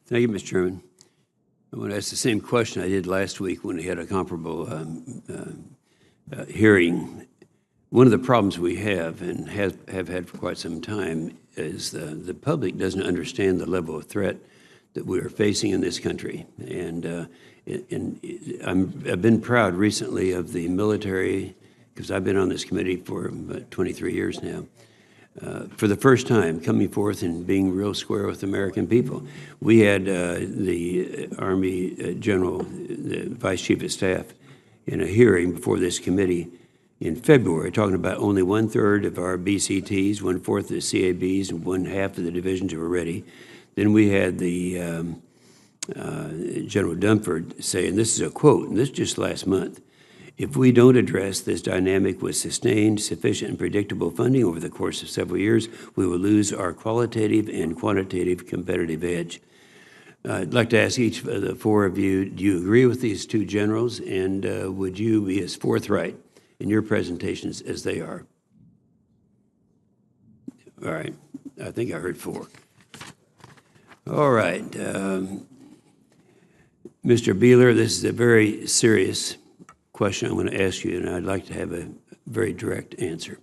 Thank you, Mr. Chairman. I want to ask the same question I did last week when we had a comparable hearing. One of the problems we have and have had for quite some time is the public doesn't understand the level of threat that we are facing in this country. And I've been proud recently of the military, because I've been on this committee for about 23 years now, for the first time coming forth and being real square with the American people. We had the Army General, the Vice Chief of Staff, in a hearing before this committee in February, talking about only 1/3 of our BCTs, 1/4 of the CABs, and 1/2 of the divisions were ready. Then we had the General Dunford saying, this is a quote, and this just last month, "If we don't address this dynamic with sustained, sufficient, and predictable funding over the course of several years, we will lose our qualitative and quantitative competitive edge." I'd like to ask each of the four of you, do you agree with these two generals, and would you be as forthright in your presentations as they are? All right, I think I heard four. All right, Mr. Beeler, this is a very serious question I'm going to ask you, and I'd like to have a very direct answer.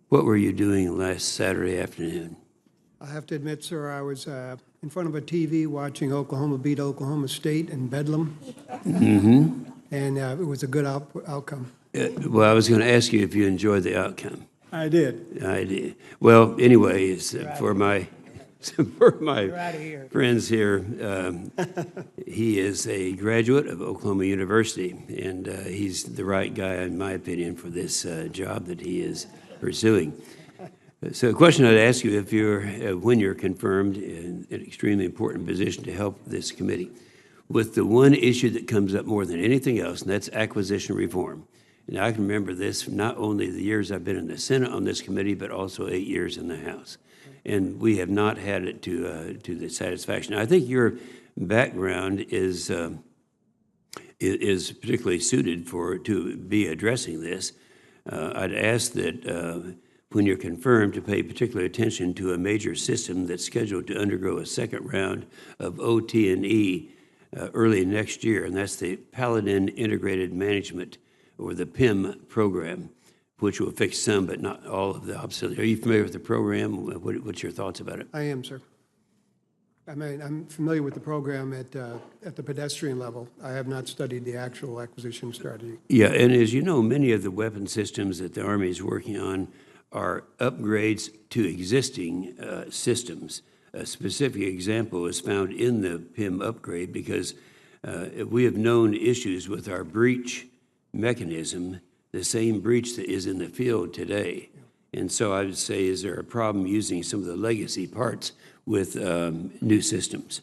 What were you doing last Saturday afternoon? I have to admit, sir, I was in front of a TV watching Oklahoma beat Oklahoma State in Bedlam, and it was a good outcome. Well, I was going to ask you if you enjoyed the outcome. I did. I did. Well, anyways, for my friends here, he is a graduate of Oklahoma University, and he's the right guy, in my opinion, for this job that he is pursuing. So the question I'd ask you, if you're, when you're confirmed in an extremely important position to help this committee, with the one issue that comes up more than anything else, and that's acquisition reform. And I can remember this from not only the years I've been in the Senate on this committee, but also 8 years in the House. And we have not had it to the satisfaction. I think your background is particularly suited to be addressing this. I'd ask that when you're confirmed to pay particular attention to a major system that's scheduled to undergo a second round of OT&E early next year, and that's the Paladin Integrated Management, or the PIM program, which will fix some but not all of the obsolete. Are you familiar with the program? What's your thoughts about it? I am, sir. I mean, I'm familiar with the program at the pedestrian level. I have not studied the actual acquisition strategy. Yeah, and as you know, many of the weapon systems that the Army is working on are upgrades to existing systems. A specific example is found in the PIM upgrade because we have known issues with our breach mechanism, the same breach that is in the field today. And so I would say, is there a problem using some of the legacy parts with new systems?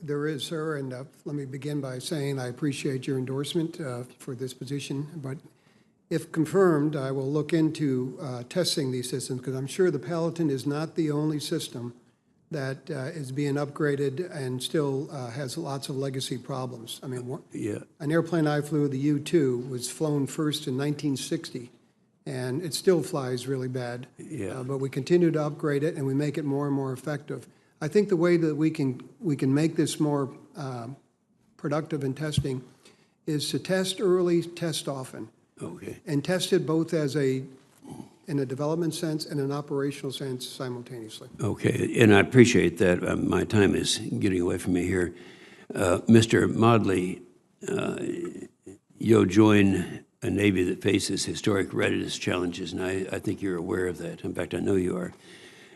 There is, sir, and let me begin by saying I appreciate your endorsement for this position, but if confirmed, I will look into testing these systems, because I'm sure the Paladin is not the only system that is being upgraded and still has lots of legacy problems. I mean, an airplane I flew, the U-2, was flown first in 1960, and it still flies really bad. But we continue to upgrade it, and we make it more and more effective. I think the way that we can make this more productive in testing is to test early, test often. Okay. And test it both as in a development sense and an operational sense simultaneously. Okay, and I appreciate that. My time is getting away from me here. Mr. Modley, you'll join a Navy that faces historic readiness challenges, and I think you're aware of that. In fact, I know you are.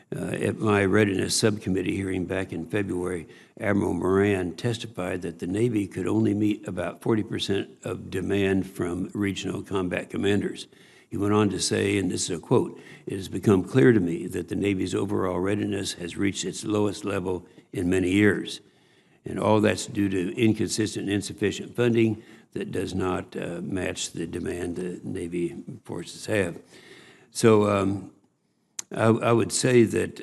At my readiness subcommittee hearing back in February, Admiral Moran testified that the Navy could only meet about 40% of demand from regional combat commanders. He went on to say, and this is a quote, "It has become clear to me that the Navy's overall readiness has reached its lowest level in many years. And all that's due to inconsistent and insufficient funding that does not match the demand the Navy forces have." So I would say that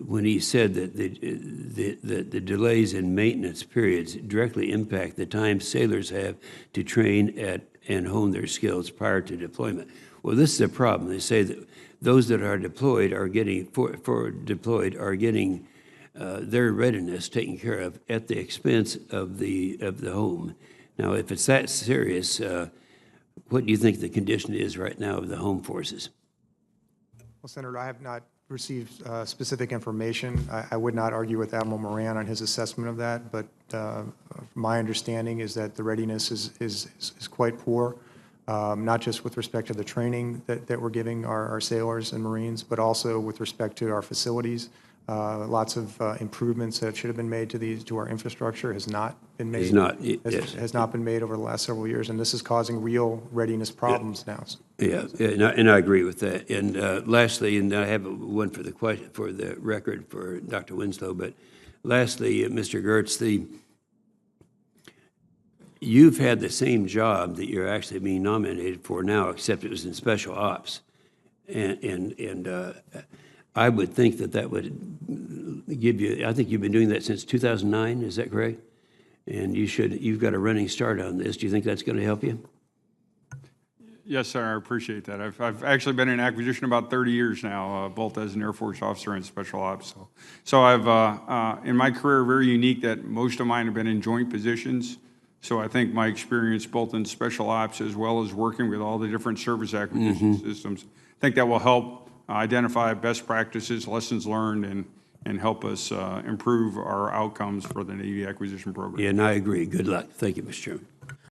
when he said that the delays in maintenance periods directly impact the time sailors have to train at and hone their skills prior to deployment. Well, this is a problem. They say that those that are deployed are getting, deployed are getting their readiness taken care of at the expense of the home. Now, if it's that serious, what do you think the condition is right now of the home forces? Well, Senator, I have not received specific information. I would not argue with Admiral Moran on his assessment of that, but my understanding is that the readiness is quite poor, not just with respect to the training that we're giving our sailors and Marines, but also with respect to our facilities. Lots of improvements that should have been made to our infrastructure has not been made. Has not been made over the last several years, and this is causing real readiness problems now. Yeah, and I agree with that. And lastly, and I have one for the record for Dr. Winslow, but lastly, Mr. Gertz, you've had the same job that you're actually being nominated for now, except it was in special ops, and I would think that would give you. I think you've been doing that since 2009. Is that correct? And you've got a running start on this. Do you think that's going to help you? Yes, sir. I appreciate that. I've actually been in acquisition about 30 years now, both as an Air Force officer and special ops. So I've in my career very unique that most of mine have been in joint positions. So I think my experience both in special ops as well as working with all the different service acquisition systems, I think that will help identify best practices, lessons learned, and help us improve our outcomes for the Navy acquisition program. Yeah, and I agree. Good luck. Thank you, Mr. Chairman.